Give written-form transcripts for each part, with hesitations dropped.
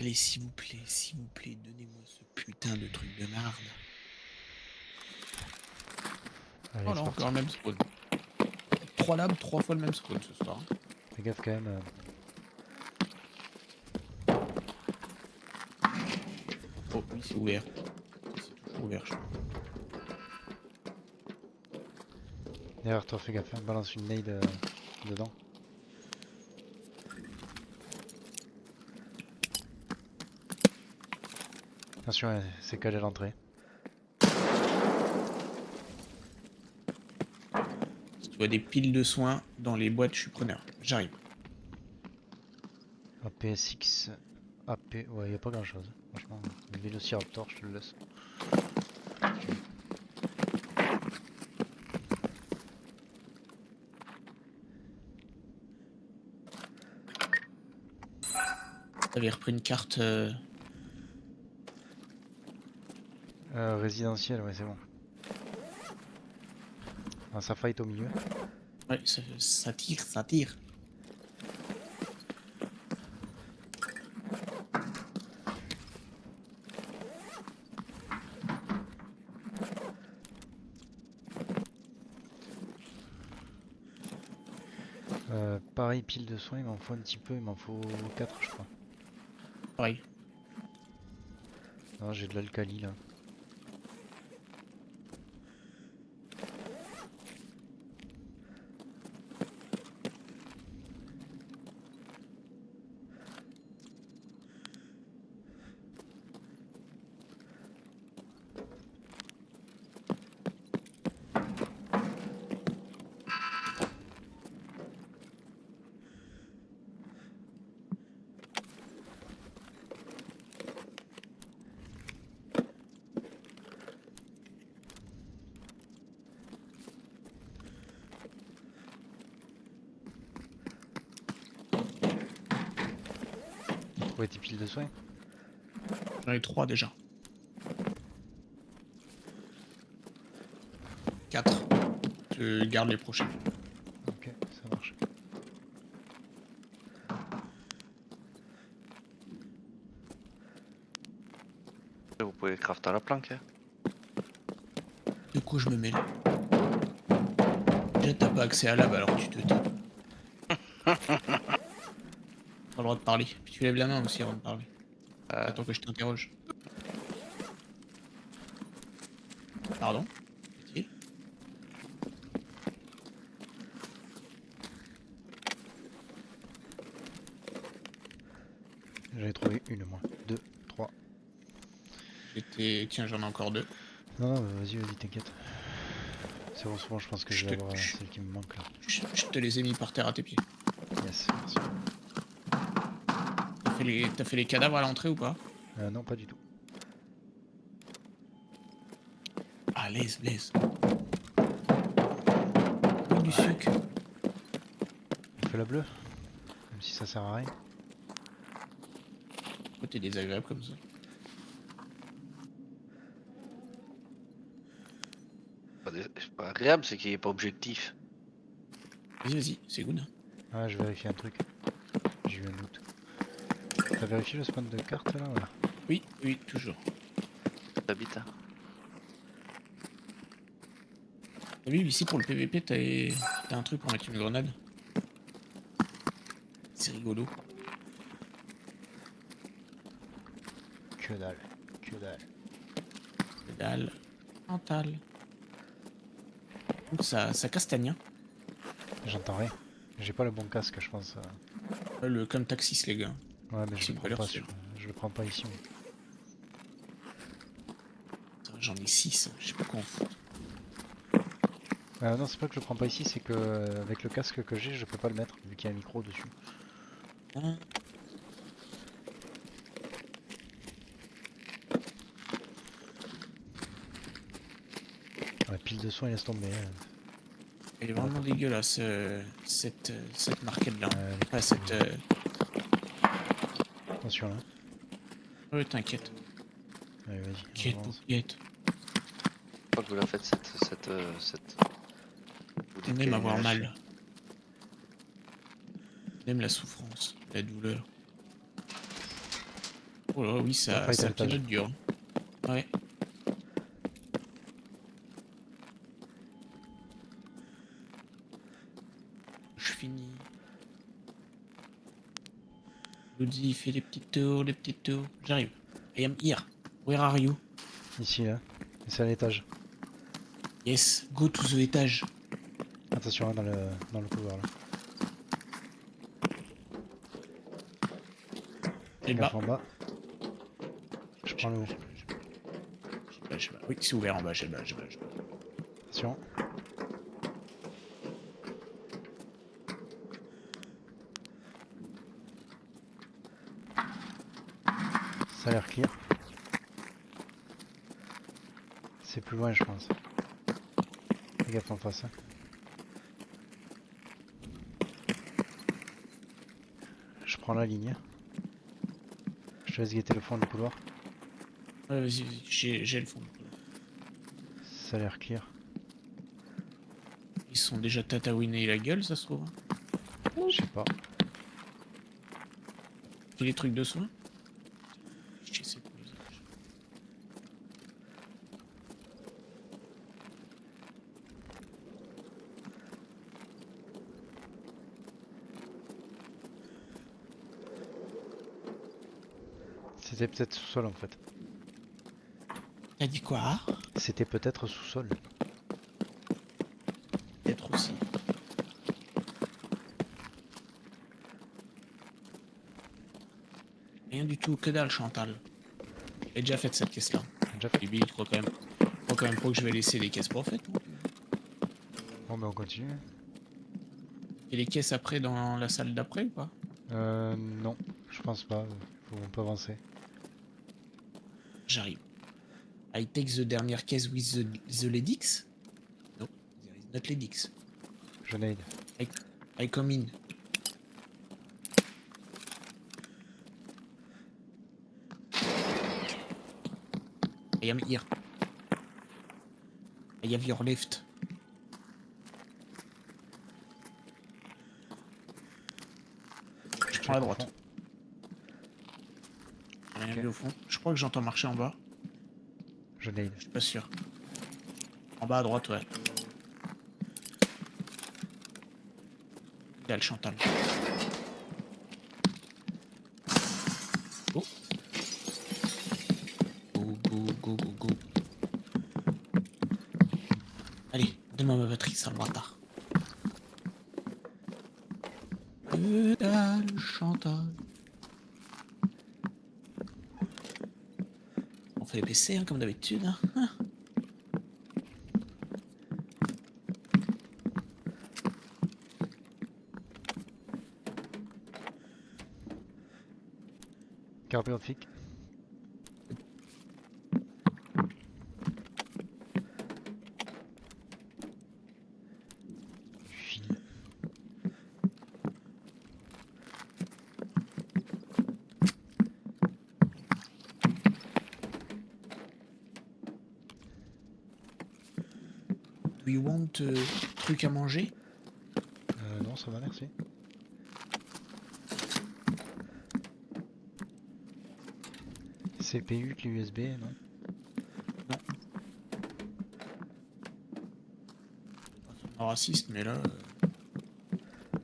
Allez, s'il vous plaît, donnez-moi ce putain de truc de merde. Allez, Oh c'est là, parti. encore le même spawn. 3 labs, 3 fois le même spawn ce soir. Fais gaffe quand même. Oh oui, c'est ouvert. C'est toujours ouvert, je crois. Derrière toi, fais gaffe. Balance une nade dedans. Attention, c'est calé à l'entrée. Si tu vois des piles de soins dans les boîtes, je suis preneur. J'arrive. APSX. AP. Ouais, y a pas grand chose. Franchement, le Vélociraptor, je te le laisse. T'avais repris une carte. Résidentiel, ouais, c'est bon. Ah, ça fight au milieu. Ouais, ça tire, ça tire. Pareil, pile de soins, il m'en faut un petit peu. Il m'en faut 4, je crois. Pareil. Non, j'ai de l'alcali là. T'as trouvé tes piles de soins? J'en ai 3 déjà. 4. Je garde les prochains. Ok, ça marche. Vous pouvez crafter à la planque. Hein. De quoi je me mêle? Déjà, t'as pas accès à lab, alors tu te tapes. Pas le droit de parler. Puis tu lèves la main aussi avant de parler. Attends que je t'interroge. Pardon? Est-il? J'en ai trouvé une, moi. 2, 3. J'étais. Tiens, j'en ai encore 2. Non, non, vas-y, vas-y, t'inquiète. C'est bon, je pense que je vais avoir celle qui me manque là. Je te les ai mis par terre à tes pieds. Yes, merci. T'as fait les cadavres à l'entrée ou pas? Non, pas du tout. Ah, laisse. Donne du sucre. On fait la bleue? Même si ça sert à rien. Pourquoi t'es désagréable comme ça? C'est pas agréable, c'est qu'il est pas objectif. Vas-y, c'est good. Ah, je vérifie un truc. J'ai eu un doute. T'as vérifié le spawn de carte là? Voilà. Oui, toujours. T'habites, hein. T'as vu, ici pour le PVP, t'as un truc pour mettre une grenade. C'est rigolo. Que dalle. Que dalle. Que dalle. Mental. Ouh, ça castagne, hein. J'entends rien. J'ai pas le bon casque, je pense. Le comme Taxis, les gars. Ouais, mais C'est une valeur je le prends pas ici. J'en ai 6, je sais pas quoi en foutre. Non, c'est pas que je le prends pas ici, c'est que avec le casque que j'ai, je peux pas le mettre vu qu'il y a un micro dessus. Hein. La pile de soins, laisse tomber. Elle est vraiment dégueulasse, cette marquette là. Ouais, Cette. Attention là. Ouais, t'inquiète. Allez, vas-y. T'inquiète, paupiette. Je crois que vous la faites cette. Vous dites On qu'elle aime est avoir nulle à chier. mal. On aime la souffrance, la douleur. Oh là, oui, On ça, fight à ça l'étage. pilote dur. Ouais. Je finis. Ludzie, il fait les petits tours, les petits tours. J'arrive. I am here. Where are you? Ici, là. Et c'est à l'étage. Yes, go to the étage. Attention, hein, dans le couloir, là. J'ai le Gaffe bas. en bas. Je prends le haut. J'ai le bas. Oui, c'est ouvert en bas, j'ai le bas, j'ai le bas, j'ai le bas. Attention. Ça a l'air clear. C'est plus loin, je pense. Fais gaffe en face. Hein. Je prends la ligne. Je te laisse guetter le fond du couloir. Ouais, vas-y, vas-y, j'ai le fond. Ça a l'air clear. Ils sont déjà tatouinés la gueule, ça se trouve. Je sais pas. Et les trucs de soins. Je sais pas. C'était peut-être sous-sol en fait. T'as dit quoi? C'était peut-être sous-sol. Peut-être aussi. Rien du tout, que dalle Chantal. J'ai déjà fait cette caisse là. Déjà fait. Et Billy, tu crois quand même pas que je vais laisser les caisses pour fait. Bon, mais on continue. Et les caisses après dans la salle d'après ou pas? Non, je pense pas. On peut avancer. J'arrive. I take the dernière caisse with the Ledix? No, there is not Ledix. Je nade. I come in. I am here. I have your left. Je prends la droite. J'ai rien Ok. vu au fond. Je crois que j'entends marcher en bas. Je nade. Je suis pas sûr. En bas à droite, ouais. Dalle Chantal. Go. Go, go, go, go, go. Allez, donne-moi ma batterie, sale bâtard. Dalle Chantal. On fait les PC, hein, comme d'habitude. Hein. Carburant optique. Fil. Do you want truc à manger? Non, ça va, merci. CPU, clé USB, non? Non. Pas raciste, mais là,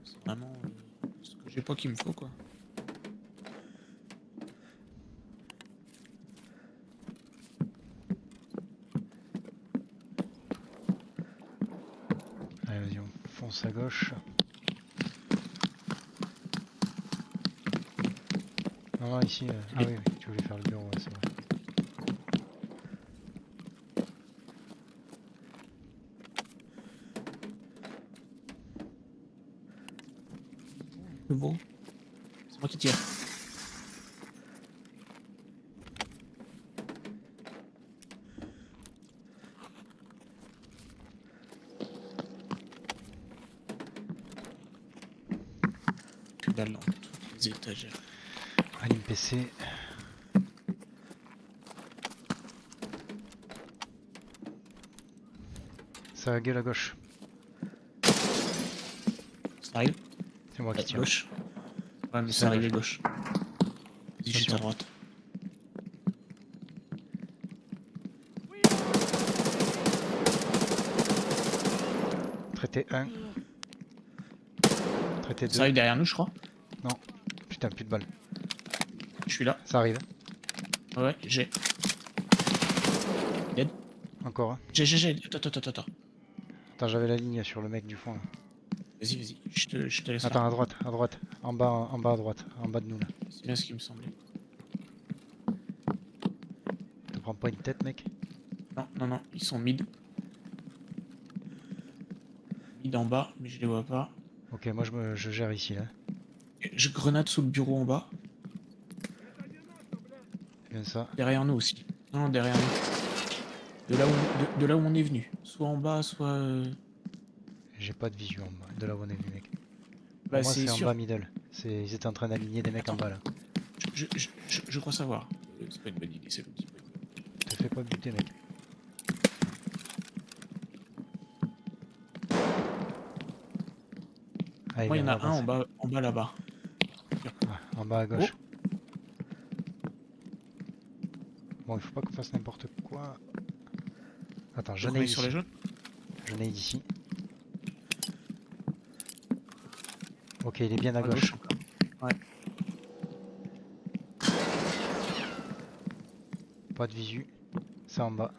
c'est vraiment ce que j'ai pas qu'il me faut, quoi. Allez, vas-y, on fonce à gauche. Non, non, ici. Ah oui, oui, tu voulais faire le bureau, ouais, c'est vrai. C'est bon. C'est moi qui tire. Que dalle dans toutes les étagères. Anime PC. Ça va gueule à gauche. Ça arrive? C'est moi qui À tire. gauche. Ouais, mais C'est ça à arrive à gauche. gauche. Vas-y, juste Attention. à droite. Traité 1. Traité 2. Ça arrive derrière nous, je crois. Putain, plus de balles. Je suis là. Ça arrive. Ouais, j'ai. Encore un. J'ai. Attends. Attends, j'avais la ligne sur le mec du fond. Là. Vas-y. Je te laisse Attends, là. à droite. En bas à droite. En bas de nous là. C'est bien ce qui me semblait. Te prends pas une tête, mec. Non. Ils sont mid. Mid en bas, mais je les vois pas. Ok, moi je gère ici là. Je grenade sous le bureau en bas. C'est bien ça. Derrière nous aussi. Non, derrière nous. De là où on est venu. Soit en bas, soit. J'ai pas de visu en bas. De là où on est venu, mec. Bah, Pour moi, c'est c'est en sûr. bas middle. Ils étaient en train d'aligner des mecs en Attends. bas là. Je crois savoir. C'est pas une bonne idée, c'est l'outil. Te fais pas buter, mec. Ah, Moi, il y en va a un avancer. en bas là-bas. Ah, en bas à gauche. Bon, il faut pas qu'on fasse n'importe quoi. Attends, je Donc, on n'ai est sur les ici. jaunes. Je n'ai d'ici. Ok, il est bien à gauche. encore. Ouais. Pas de visu. C'est en bas.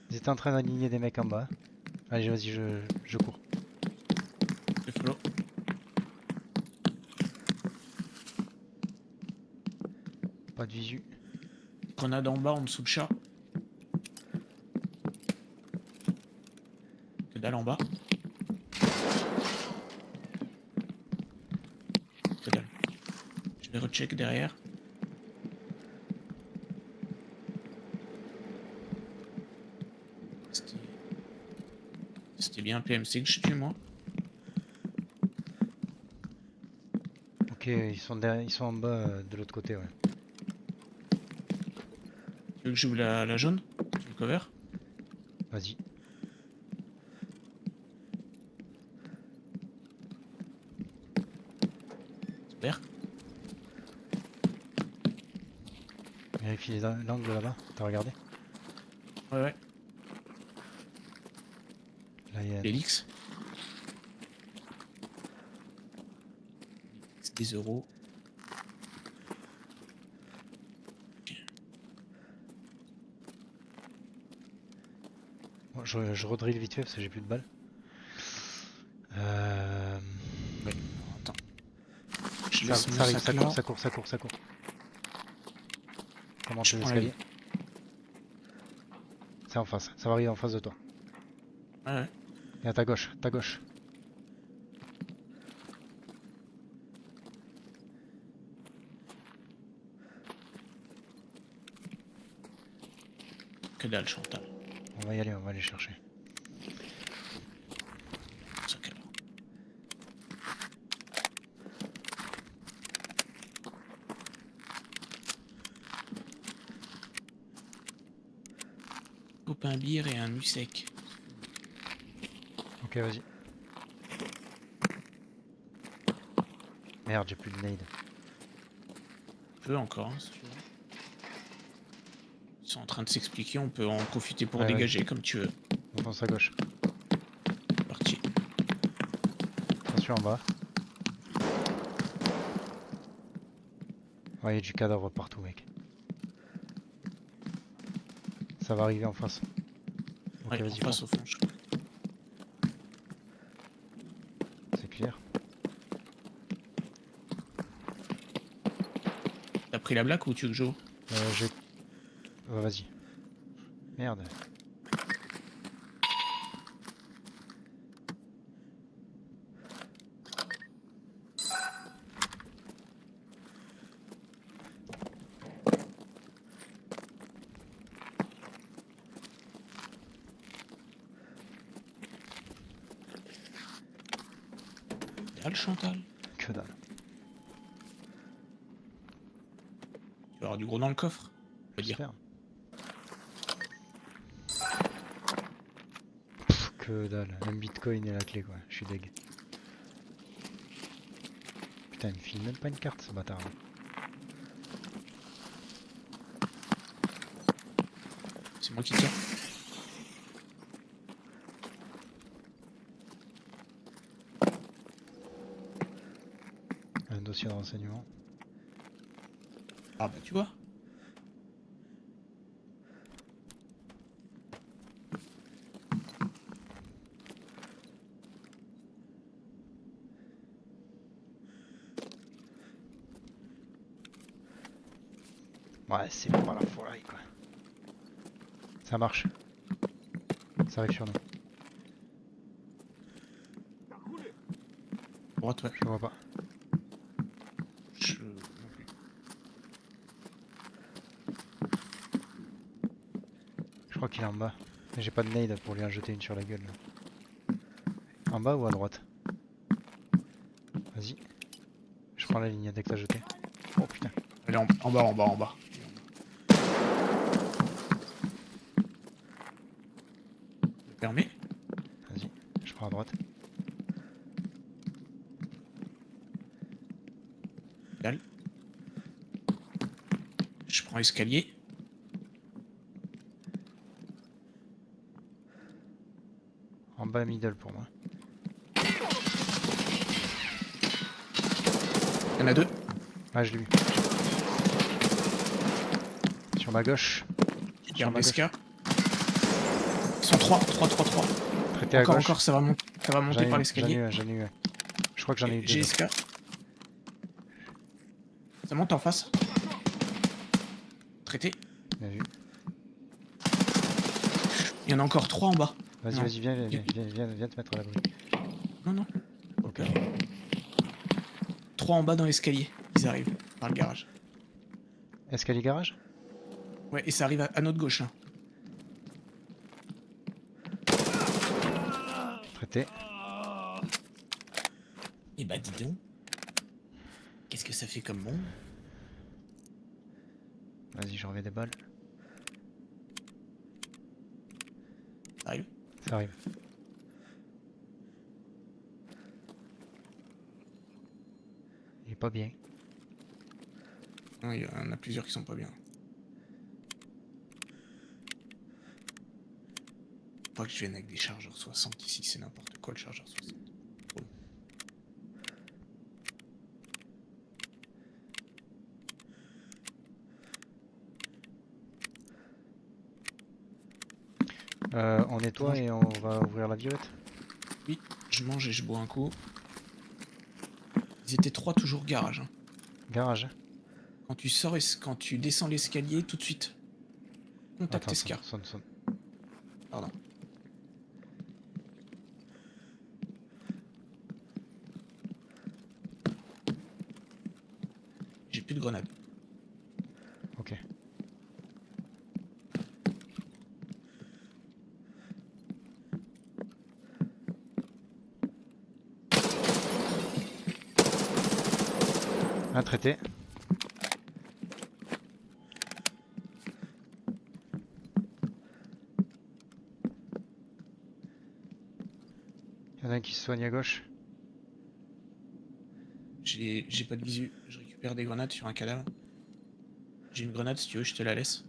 Ils étaient en train d'aligner des mecs en bas. Allez, vas-y, je cours. Je follow. Pas de visu. Grenade en bas, en dessous de chat. Que dalle en bas. Que dalle. Je vais recheck derrière. C'était bien un PMC que je tue, moi. Ok, ils sont en bas de l'autre côté, ouais. Tu veux que j'ouvre la jaune? Tu le cover? Vas-y. Super. Vérifie l'angle là-bas. T'as regardé? Ouais. Là, il y a... Félix. C'est des euros. Bon, je redrill vite fait parce que j'ai plus de balles. Ouais. Attends. Je Ça, laisse mon ça arrive, sac là. ça court. Comment Je tes prends la escaliers? C'est en face, ça va arriver en face de toi. Ouais. Et à ta gauche, Que dalle, Chantal. On va y aller, on va aller chercher. Sac alors. Copain bière et un nu sec. Ok, vas-y. Merde, j'ai plus de nade. Je peux encore, hein, si tu veux. Ils sont en train de s'expliquer, on peut en profiter pour Ouais, dégager comme tu veux. On pense à gauche. Parti. Attention en bas. Ouais, il y a du cadavre partout, mec. Ça va arriver en face. Ok, Ouais, on vas-y, passe au fond. c'est clair. T'as pris la blague ou tu veux que je joue? J'ai... vas-y. Merde. Dalle, Chantal. Que dalle. Tu vas avoir du gros dans le coffre. On va dire. J'espère. Que dalle. Un bitcoin et la clé, quoi. Je suis deg. Putain, il me file même pas une carte, ce bâtard. C'est moi qui tire. dossier de renseignement. Ah bah tu vois. Ouais, c'est pas la folie quoi. Ça marche. Ça arrive sur nous. Droite, ouais. Je le vois pas. Non plus. Je crois qu'il est en bas. Mais j'ai pas de nade pour lui en jeter une sur la gueule. Là. En bas ou à droite? Vas-y. Je prends la ligne dès que t'as jeté. Oh putain. Elle est en bas, en bas, en bas. Je permets. Vas-y. Je prends à droite. Dalle. Je prends escalier. En bas middle pour moi. Il y en a 2. Ah je l'ai eu. Sur ma gauche. Qui Sur garde ma les gauche. ska. Ils sont 3. Traité à Encore, gauche. encore, ça va monter par l'escalier. J'en ai eu un. Je crois que j'en ai eu deux. J'ai là. SK. Ça monte en face. Traité. Bien vu. Il y en a encore 3 en bas. Vas-y, Non. vas-y, viens te mettre à l'abri. Non, non. Ok. 3 en bas dans l'escalier. Ils arrivent par le garage. Escalier garage? Ouais, et ça arrive à notre gauche là. Traité. Et bah dis donc. Qu'est-ce que ça fait comme monde? Vas-y, j'en remets des balles. Ça arrive. Ça arrive. Il est pas bien. Non, il y en a plusieurs qui sont pas bien. Pas que je vienne avec des chargeurs 60 ici, c'est n'importe quoi le chargeur 60. Trop long. On nettoie Mange. et on va ouvrir la violette. Oui, je mange et je bois un coup. Ils étaient 3 toujours garage. Hein. Garage. Quand tu sors, quand tu descends l'escalier, tout de suite. Contact Attends, escar. sonne. Pardon. J'ai plus de grenades. Ok. Un traité. Il y en a un qui se soigne à gauche. J'ai pas de visu. Je récupère des grenades sur un cadavre. J'ai une grenade si tu veux, je te la laisse.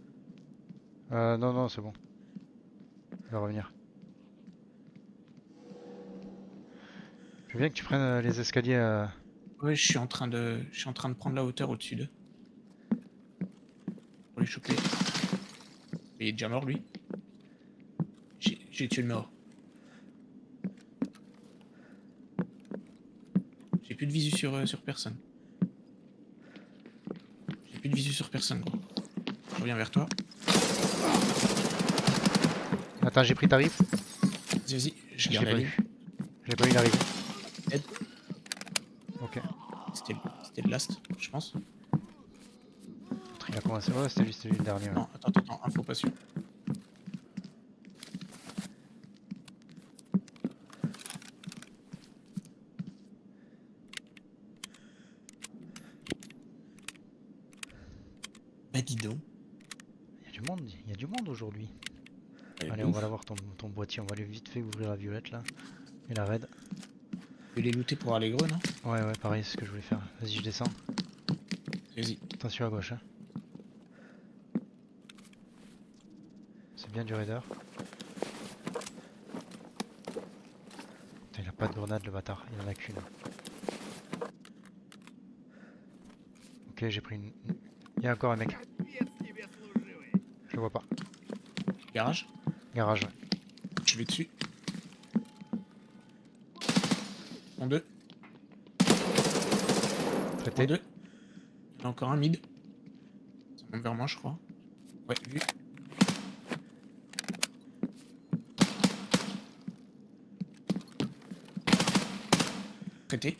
Non, c'est bon. Il va revenir. Je veux bien que tu prennes les escaliers à... Ouais, je suis en train de prendre la hauteur au-dessus d'eux. Pour les choper. Il est déjà mort lui. J'ai tué le mort. J'ai plus de visu sur personne. J'ai plus de visu sur personne gros. Je reviens vers toi. Attends, j'ai pris tarif. Vas-y, je Je l'ai garde la pas ligne. eu. Je l'ai pas eu, il arrive. Aide. Ok. C'était le last, je pense. Il a commencé. Ouais, c'était lui le dernier. Ouais. Non, attends, info pas sûr. Bah dis donc. Il y a du monde aujourd'hui. Ouais, Allez, de on ouf. va l'avoir ton boîtier. On va aller vite fait ouvrir la violette là. Et la raid. Tu veux les looter pour aller gros, non? Ouais, pareil, c'est ce que je voulais faire. Vas-y, je descends. Vas-y. Attention à gauche. Hein. C'est bien du raider. Putain, il a pas de grenade le bâtard. Il en a qu'une. Ok, j'ai pris une. Il y a encore un mec. Je le vois pas. Garage. Garage, ouais. Je vais dessus. En deux. En Traité. deux. Il y en a encore un mid. Ça monte vers moi, je crois. Ouais, vu. Traité.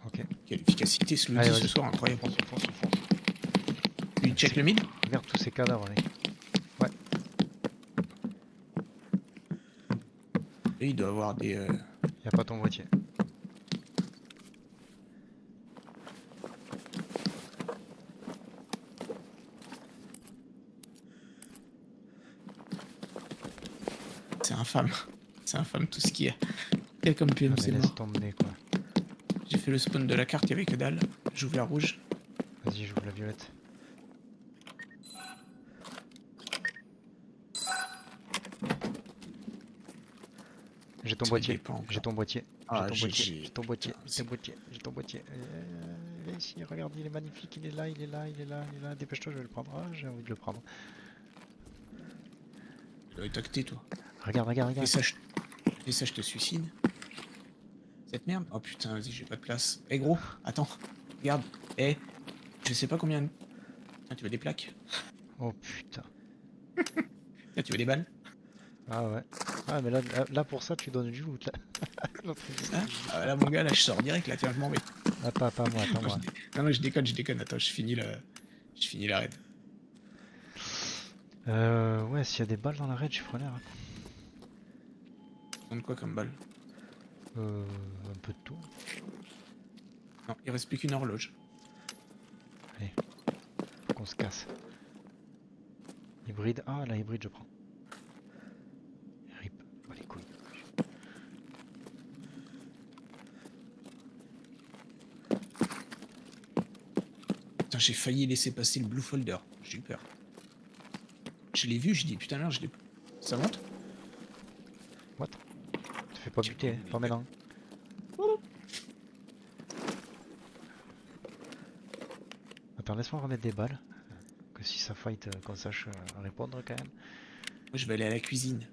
Ok. Quelle efficacité ce Allez, Lodi ce vas-y. soir, incroyable. Fonce, fonce, fonce. Tu check le mid? Regarde tous ces cadavres, mec. Ouais. Et il doit avoir des. Y a pas ton boîtier. C'est infâme. C'est infâme tout ce qu'il y a. Il y a comme Ah, PM, mais c'est laisse mort. tomber, quoi. J'ai fait le spawn de la carte, il y avait que dalle. J'ouvre la rouge. Vas-y, j'ouvre la violette. J'ai ton Ça boîtier. dépend encore. J'ai ton boîtier. J'ai Ah, ton boîtier. GG. J'ai ton boîtier. Putain, J'ai c'est- ton boîtier. J'ai ton boîtier. Il est ici, regarde, il est magnifique. Il est là, il est là, il est là, il est là. Dépêche-toi, je vais le prendre. Ah, j'ai envie de le prendre. Tu dois être acté, toi. Regarde, regarde, Et regarde. ça, je te suicide. Cette merde. Oh putain, vas-y, j'ai pas de place. Eh gros, attends. Regarde. Eh, je sais pas combien. Tiens, tu veux des plaques? Oh putain. Tiens, tu veux des balles? Ah ouais. Ah, mais là pour ça, tu donnes du loot, là. L'autre, Hein? Ah, là, mon gars, là, je sors direct, là, tiens, je m'en vais. Attends, pas moi, attends Non, moi. non, je déconne, je déconne. Attends, je finis la raid. Ouais, s'il y a des balles dans la raid, je suis preneur. Hein. Donne quoi comme balle? Un peu de tout. Non, il reste plus qu'une horloge. Allez, faut qu'on se casse. Hybride. Ah, la hybride, je prends. Rip. Oh, les couilles. Putain, j'ai failli laisser passer le blue folder. J'ai eu peur. Je l'ai vu, je dis putain, merde, je l'ai. Ça monte? What? Te fais pas buter, hein, pas maintenant. Attends, laisse-moi remettre des balles. Que si ça fight, qu'on sache répondre quand même. Moi, je vais aller à la cuisine.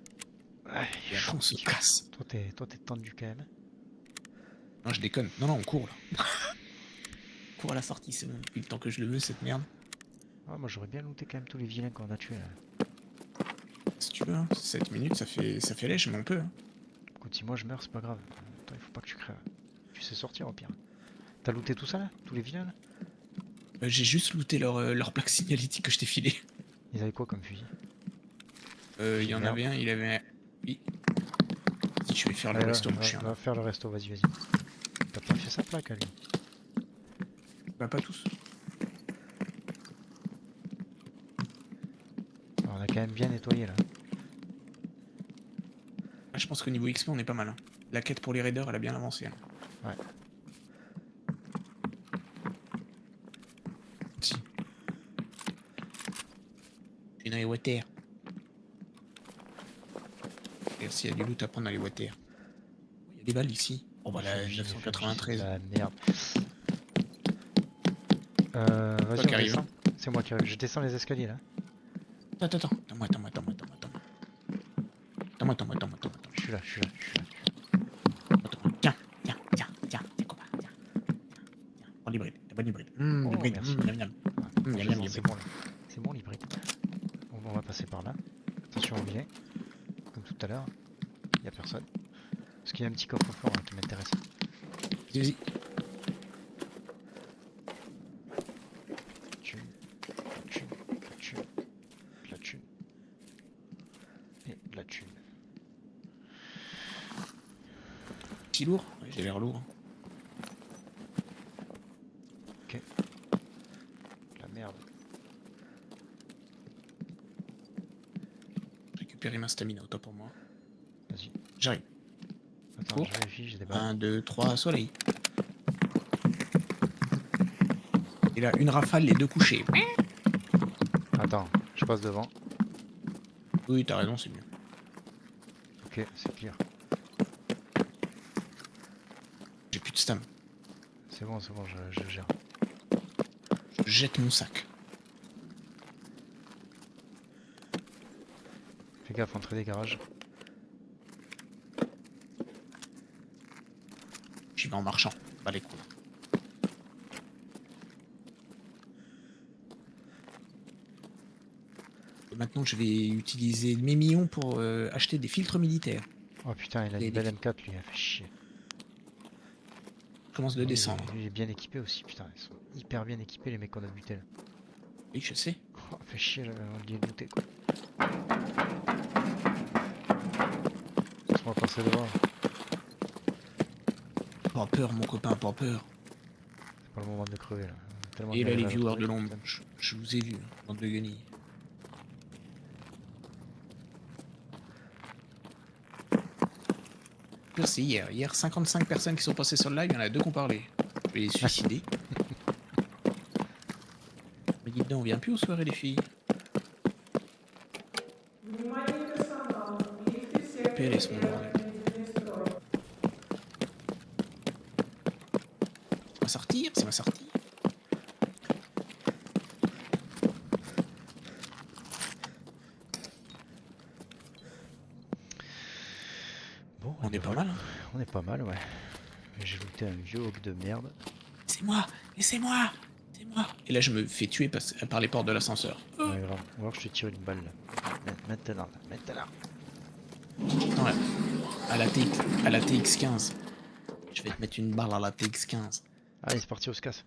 Ouais, Et après, on se casse. Toi, t'es tendu quand même. Non, je déconne. Non, non, on court là. On court à la sortie, c'est bon. Depuis le temps que je le veux, cette merde. Ah, moi, j'aurais bien looté quand même tous les vilains qu'on a tués là. Si tu veux, hein. 7 minutes, ça fait lèche, mais on peut. Hein. Écoute, si moi je meurs, c'est pas grave. Toi, il faut pas que tu crèves. Tu sais sortir au pire. T'as looté tout ça là? Tous les vilains là? J'ai juste looté leur plaque signalétique que je t'ai filé. Ils avaient quoi comme fusil? Il y en Merde. avait un, il avait un. Oui. Si tu veux faire le Allez, resto, mon chien. va faire le resto, vas-y, vas-y. T'as pas fait sa plaque à lui. Bah, pas tous. Alors, on a quand même bien nettoyé là. Ah, je pense qu'au niveau XP, on est pas mal. Hein. La quête pour les raiders, elle a bien avancé. Hein. Ouais. Si. Je suis dans les water. Et s'il y a du loot à prendre dans les water. Il y a des balles ici. Oh bah la FMJ, 993. la merde. Toi Vas-y, qui on arrive. descend. C'est moi qui arrive. Je descends les escaliers là. Attends, attends. Attends-moi. Je suis là. Tiens, copain. Tiens. Prends l'hybride. La bonne hybride. Oh, L'hybride. merci. Miam, miam. Ah, Miam, miam, c'est bon là. C'est bon l'hybride. On va passer par là. Attention au vilain. Comme tout à l'heure. Y a personne. Parce qu'il y a un petit coffre-fort là, qui m'intéresse. Vas-y. La thune. Et de la thune. Petit lourd. Ouais, j'ai l'air lourd. Ok. La merde. Récupérer ma stamina, autant pour moi. Vas-y. J'arrive. Attends, Cours. je vérifie, j'ai des balles. 1, 2, 3, soleil. Et là, une rafale, les deux couchés. Attends, je passe devant. Oui, t'as raison, c'est mieux. Ok, c'est clear. J'ai plus de stam. C'est bon, je gère. jette mon sac. Fais gaffe, entrée des garages. J'y vais en marchant. Pas les coups. Et maintenant, je vais utiliser mes millions pour acheter des filtres militaires. Oh putain, il a Et une des- belle M4 lui, il a fait chier. Je commence de Lui, descendre. Lui, il est bien équipé aussi, putain. Ils sont hyper bien équipés les mecs qu'on a butés là. Oui, je sais. Oh, fait chier, j'avais envie de les looter quoi. Laisse-moi passer devant. Pas peur, mon copain, pas peur. C'est pas le moment de crever là. Tellement Et là, galère les à viewers retrouver, de l'ombre. putain. Je vous ai vu, bande de guenilles. Pire, c'est hier. Hier, 55 personnes qui sont passées sur le live, il y en a 2 qui ont parlé. Je vais les suicider. Mais dites donc, on vient plus aux soirées, les filles. PLS, mon bordel. Ça va sortir, ça va sortir. Bon, On et est pas voilà. mal, hein. On est pas mal, ouais. J'ai looté un vieux hawk de merde. C'est moi, et c'est moi, c'est moi. Et là, je me fais tuer par les portes de l'ascenseur. Ouais, grave. On va voir que je te tire une balle là. Maintenant, maintenant. Non, là, à la TX15. Je vais te mettre une balle à la TX15. Allez, c'est parti, on se casse.